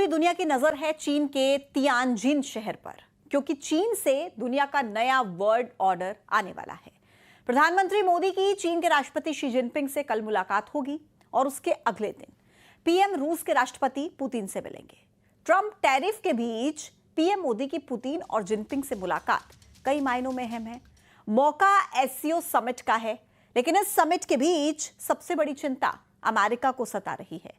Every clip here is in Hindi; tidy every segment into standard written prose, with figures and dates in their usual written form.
दुनिया की नजर है चीन के तियानजिन शहर पर, क्योंकि चीन से दुनिया का नया वर्ल्ड ऑर्डर आने वाला है। प्रधानमंत्री मोदी की चीन के राष्ट्रपति शी जिनपिंग से कल मुलाकात होगी और उसके अगले दिन पीएम रूस के राष्ट्रपति पुतिन से मिलेंगे। ट्रंप टैरिफ के बीच पीएम मोदी की पुतिन और जिनपिंग से मुलाकात कई मायनों में अहम है। मौका एससीओ समिट का है, लेकिन इस समिट के बीच सबसे बड़ी चिंता अमेरिका को सता रही है,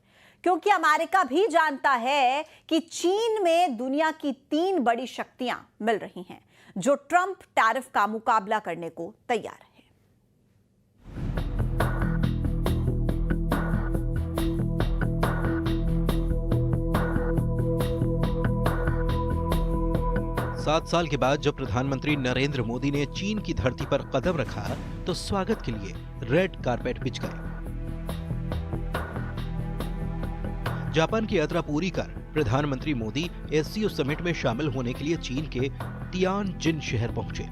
क्योंकि अमेरिका भी जानता है कि चीन में दुनिया की 3 बड़ी शक्तियां मिल रही हैं जो ट्रंप टैरिफ का मुकाबला करने को तैयार है। 7 साल के बाद जब प्रधानमंत्री नरेंद्र मोदी ने चीन की धरती पर कदम रखा तो स्वागत के लिए रेड कारपेट बिछ गए। जापान की यात्रा पूरी कर प्रधानमंत्री मोदी एससीओ समिट में शामिल होने के लिए चीन के तियानजिन शहर पहुंचे,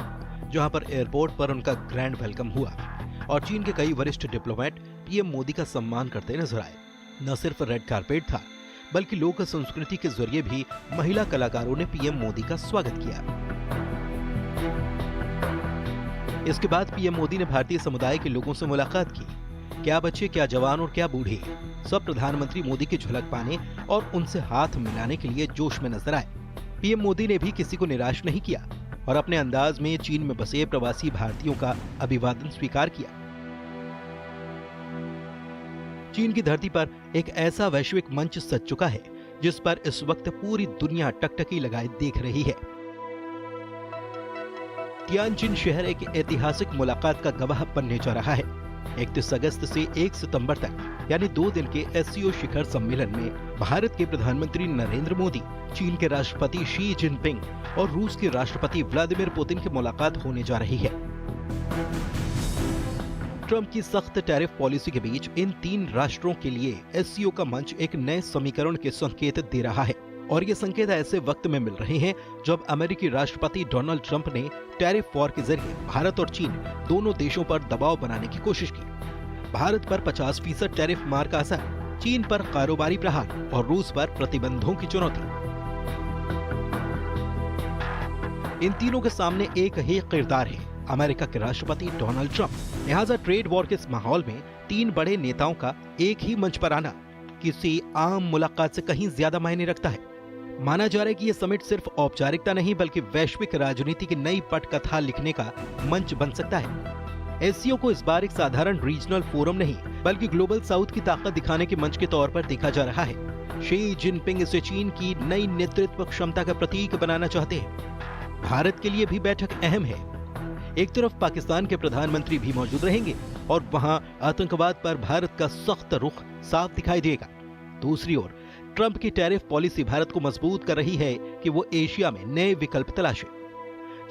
जहां पर एयरपोर्ट पर उनका ग्रैंड वेलकम हुआ और चीन के कई वरिष्ठ डिप्लोमेट पीएम मोदी का सम्मान करते नजर आए। न सिर्फ रेड कारपेट था, बल्कि लोक संस्कृति के जरिए भी महिला कलाकारों ने पीएम मोदी का स्वागत किया। इसके बाद पीएम मोदी ने भारतीय समुदाय के लोगों से मुलाकात की। क्या बच्चे, क्या जवान और क्या बूढ़े, सब प्रधानमंत्री मोदी की झलक पाने और उनसे हाथ मिलाने के लिए जोश में नजर आए। पीएम मोदी ने भी किसी को निराश नहीं किया और अपने अंदाज में चीन में बसे प्रवासी भारतीयों का अभिवादन स्वीकार किया। चीन की धरती पर एक ऐसा वैश्विक मंच सज चुका है जिस पर इस वक्त पूरी दुनिया टकटकी लगाए देख रही है। तियानजिन शहर एक ऐतिहासिक मुलाकात का गवाह बनने जा रहा है। 31 अगस्त से 1 सितंबर तक यानी 2 दिन के एससीओ शिखर सम्मेलन में भारत के प्रधानमंत्री नरेंद्र मोदी, चीन के राष्ट्रपति शी जिनपिंग और रूस के राष्ट्रपति व्लादिमीर पुतिन की मुलाकात होने जा रही है। ट्रंप की सख्त टैरिफ पॉलिसी के बीच इन 3 राष्ट्रों के लिए एससीओ का मंच एक नए समीकरण के संकेत दे रहा है, और ये संकेत ऐसे वक्त में मिल रहे हैं जब अमेरिकी राष्ट्रपति डोनाल्ड ट्रंप ने टैरिफ वॉर के जरिए भारत और चीन दोनों देशों पर दबाव बनाने की कोशिश की। भारत पर 50% टैरिफ मार का असर, चीन पर कारोबारी प्रहार और रूस पर प्रतिबंधों की चुनौती। इन तीनों के सामने एक ही किरदार है, अमेरिका के राष्ट्रपति डोनाल्ड ट्रंप। लिहाजा ट्रेड वॉर के इस माहौल में 3 बड़े नेताओं का एक ही मंच पर आना किसी आम मुलाकात से कहीं ज्यादा मायने रखता है। माना जा रहा है कि यह समिट सिर्फ औपचारिकता नहीं बल्कि वैश्विक राजनीति की नई पटकथा लिखने का मंच बन सकता है। एससीओ को इस बार एक साधारण रीजनल फोरम नहीं बल्कि ग्लोबल साउथ की ताकत दिखाने के मंच के तौर पर देखा जा रहा है। शी जिनपिंग इसे चीन की नई नेतृत्व क्षमता का प्रतीक बनाना चाहते हैं। भारत के लिए भी बैठक अहम है। एक तरफ पाकिस्तान के प्रधानमंत्री भी मौजूद रहेंगे और वहां आतंकवाद पर भारत का सख्त रुख साफ दिखाई देगा। दूसरी ओर ट्रंप की टैरिफ पॉलिसी भारत को मजबूत कर रही है कि वो एशिया में नए विकल्प तलाशे,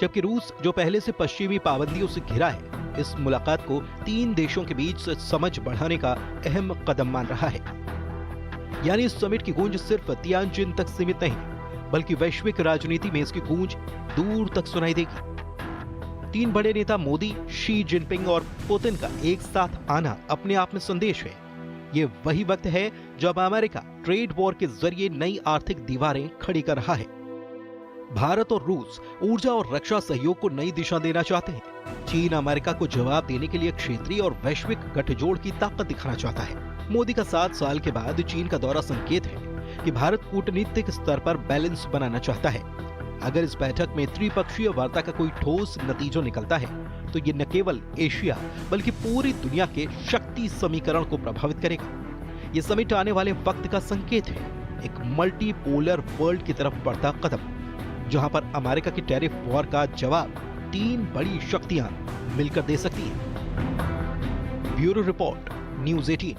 जबकि रूस जो पहले से पश्चिमी पाबंदियों से घिरा है, इस मुलाकात को 3 देशों के बीच समझ बढ़ाने का अहम कदम मान रहा है। यानी इस समिट की गूंज सिर्फ तियानजिन तक सीमित नहीं बल्कि वैश्विक राजनीति में इसकी गूंज दूर तक सुनाई देगी। 3 बड़े नेता मोदी, शी जिनपिंग और पुतिन का एक साथ आना अपने आप में संदेश है। ये वही वक्त है जब अमेरिका ट्रेड वॉर के जरिए नई आर्थिक दीवारें खड़ी कर रहा है। भारत और रूस ऊर्जा और रक्षा सहयोग को नई दिशा देना चाहते हैं। चीन अमेरिका को जवाब देने के लिए क्षेत्रीय और वैश्विक गठजोड़ की ताकत दिखाना चाहता है। मोदी का 7 साल के बाद चीन का दौरा संकेत है कि भारत कूटनीतिक स्तर पर बैलेंस बनाना चाहता है। अगर इस बैठक में त्रिपक्षीय वार्ता का कोई ठोस नतीजा निकलता है तो ये न केवल एशिया बल्कि पूरी दुनिया के शक्ति समीकरण को प्रभावित करेगा। ये समिट आने वाले वक्त का संकेत है, एक मल्टीपोलर वर्ल्ड की तरफ बढ़ता कदम, जहां पर अमेरिका की टैरिफ वॉर का जवाब 3 बड़ी शक्तियां मिलकर दे सकती हैं। Bureau report, news 18।